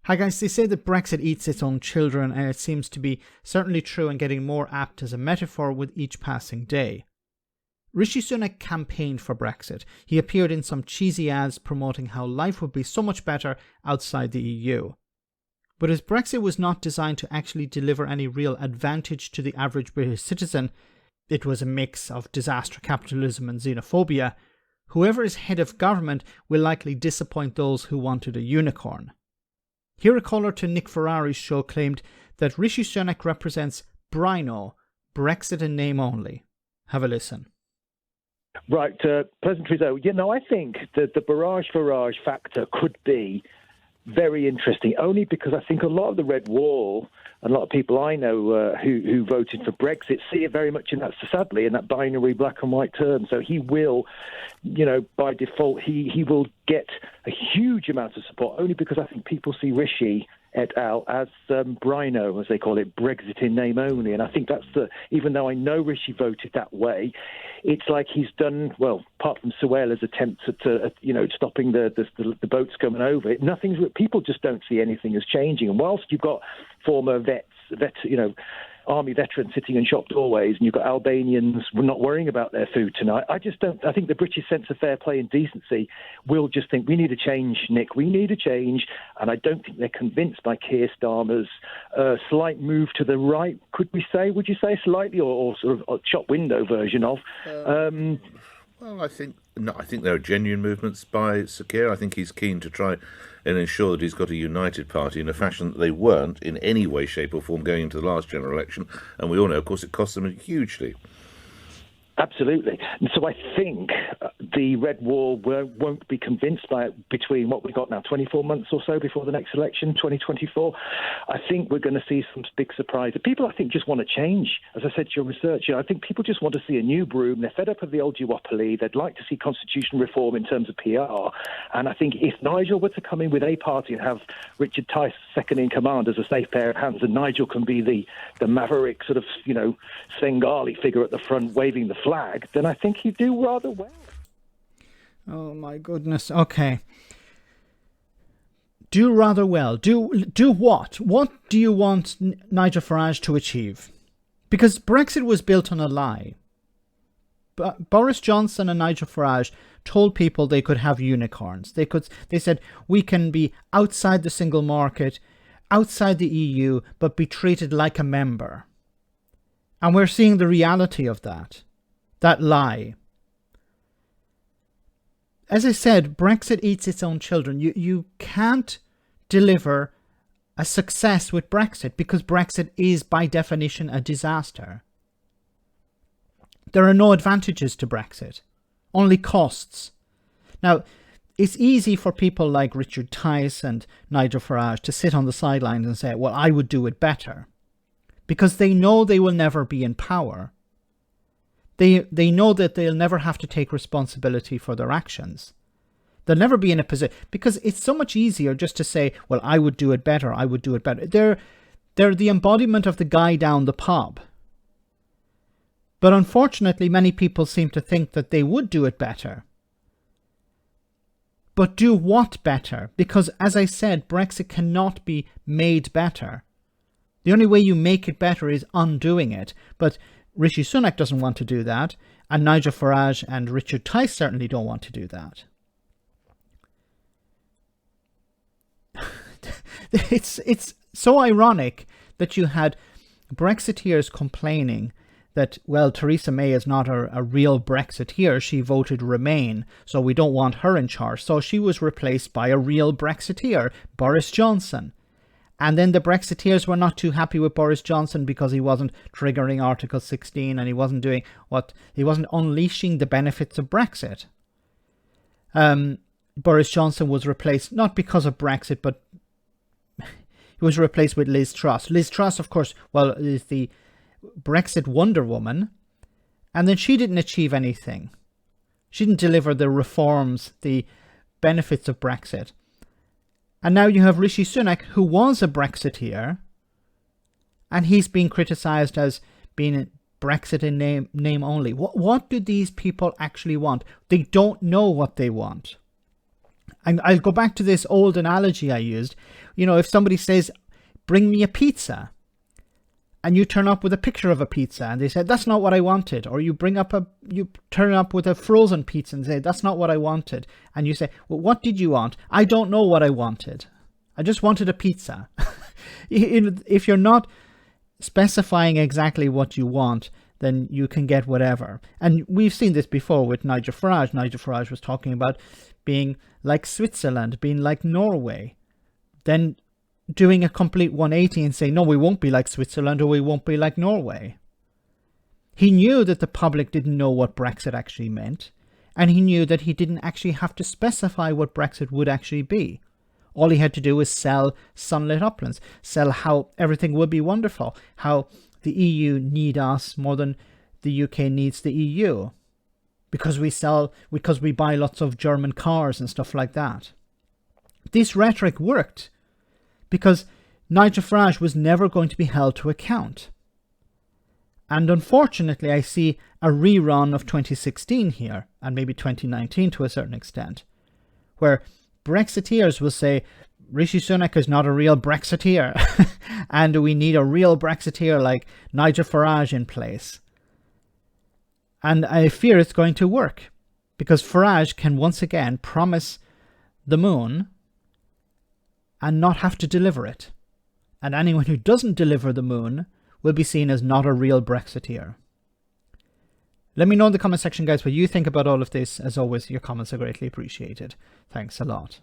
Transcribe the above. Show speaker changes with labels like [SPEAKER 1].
[SPEAKER 1] Hi guys, they say that Brexit eats its own children, and it seems to be certainly true and getting more apt as a metaphor with each passing day. Rishi Sunak campaigned for Brexit. He appeared in some cheesy ads promoting how life would be so much better outside the EU. But as Brexit was not designed to actually deliver any real advantage to the average British citizen, it was a mix of disaster capitalism and xenophobia. Whoever is head of government will likely disappoint those who wanted a unicorn. Here a caller to Nick Ferrari's show claimed that Rishi Sunak represents BRINO, Brexit In Name Only. Have a listen.
[SPEAKER 2] Right, pleasantries though. I think that the Farage factor could be very interesting, only because I think a lot of the Red Wall and a lot of people I know who voted for Brexit see it very much sadly in that binary black and white term. So he will, by default, he will get a huge amount of support, only because I think people see Rishi et al. As BRINO, as they call it, Brexit In Name Only. And I think that's even though I know Rishi voted that way, it's like he's done, well, apart from Suella's attempts at stopping the boats coming over, people just don't see anything as changing. And whilst you've got former army veterans sitting in shop doorways, and you've got Albanians not worrying about their food tonight. I think the British sense of fair play and decency will just think, we need a change, Nick, we need a change. And I don't think they're convinced by Keir Starmer's slight move to the right, would you say slightly, or sort of a shop window version of?
[SPEAKER 3] Well, I think there are genuine movements by Sir Keir. I think he's keen to try and ensure that he's got a united party in a fashion that they weren't in any way, shape or form going into the last general election. And we all know, of course, it cost them hugely.
[SPEAKER 2] Absolutely. And so I think the Red Wall won't be convinced by it between what we've got now, 24 months or so before the next election, 2024. I think we're going to see some big surprises. People, I think, just want to change. As I said to your research, I think people just want to see a new broom. They're fed up of the old duopoly. They'd like to see constitutional reform in terms of PR. And I think if Nigel were to come in with a party and have Richard Tice second in command as a safe pair of hands, and Nigel can be the maverick sort of, Svengali figure at the front waving the flag, then I think he'd do rather well.
[SPEAKER 1] Oh my goodness. Okay. Do rather well. Do what? What do you want Nigel Farage to achieve? Because Brexit was built on a lie. Boris Johnson and Nigel Farage told people they could have unicorns. They said we can be outside the single market, outside the EU, but be treated like a member. And we're seeing the reality of that lie. As I said, Brexit eats its own children. You can't deliver a success with Brexit because Brexit is by definition a disaster. There are no advantages to Brexit, only costs. Now, it's easy for people like Richard Tice and Nigel Farage to sit on the sidelines and say, well, I would do it better, because they know they will never be in power. They know that they'll never have to take responsibility for their actions. They'll never be in a position, because it's so much easier just to say, well, I would do it better, I would do it better. They're the embodiment of the guy down the pub. But unfortunately, many people seem to think that they would do it better. But do what better? Because, as I said, Brexit cannot be made better. The only way you make it better is undoing it. But Rishi Sunak doesn't want to do that, and Nigel Farage and Richard Tice certainly don't want to do that. It's so ironic that you had Brexiteers complaining that, well, Theresa May is not a real Brexiteer. She voted Remain, so we don't want her in charge. So she was replaced by a real Brexiteer, Boris Johnson. And then the Brexiteers were not too happy with Boris Johnson because he wasn't triggering Article 16 and he wasn't unleashing the benefits of Brexit. Boris Johnson was replaced not because of Brexit, but he was replaced with Liz Truss. Liz Truss, of course, is the Brexit Wonder Woman, and then she didn't achieve anything. She didn't deliver the reforms, the benefits of Brexit. And now you have Rishi Sunak, who was a Brexiteer, and he's being criticised as being Brexit in name only. What do these people actually want? They don't know what they want. And I'll go back to this old analogy I used. You know, if somebody says, bring me a pizza, and you turn up with a picture of a pizza and they say, that's not what I wanted. Or you turn up with a frozen pizza and say, that's not what I wanted. And you say, well, what did you want? I don't know what I wanted. I just wanted a pizza. If you're not specifying exactly what you want, then you can get whatever. And we've seen this before with Nigel Farage. Nigel Farage was talking about being like Switzerland, being like Norway. Then doing a complete 180 and saying, no, we won't be like Switzerland or we won't be like Norway. He knew that the public didn't know what Brexit actually meant, and he knew that he didn't actually have to specify what Brexit would actually be. All he had to do was sell sunlit uplands, sell how everything would be wonderful, how the EU need us more than the UK needs the EU, because we buy lots of German cars and stuff like that. This rhetoric worked, because Nigel Farage was never going to be held to account. And unfortunately, I see a rerun of 2016 here, and maybe 2019 to a certain extent, where Brexiteers will say, Rishi Sunak is not a real Brexiteer, and we need a real Brexiteer like Nigel Farage in place. And I fear it's going to work, because Farage can once again promise the moon and not have to deliver it. And anyone who doesn't deliver the moon will be seen as not a real Brexiteer. Let me know in the comment section, guys, what you think about all of this. As always, your comments are greatly appreciated. Thanks a lot.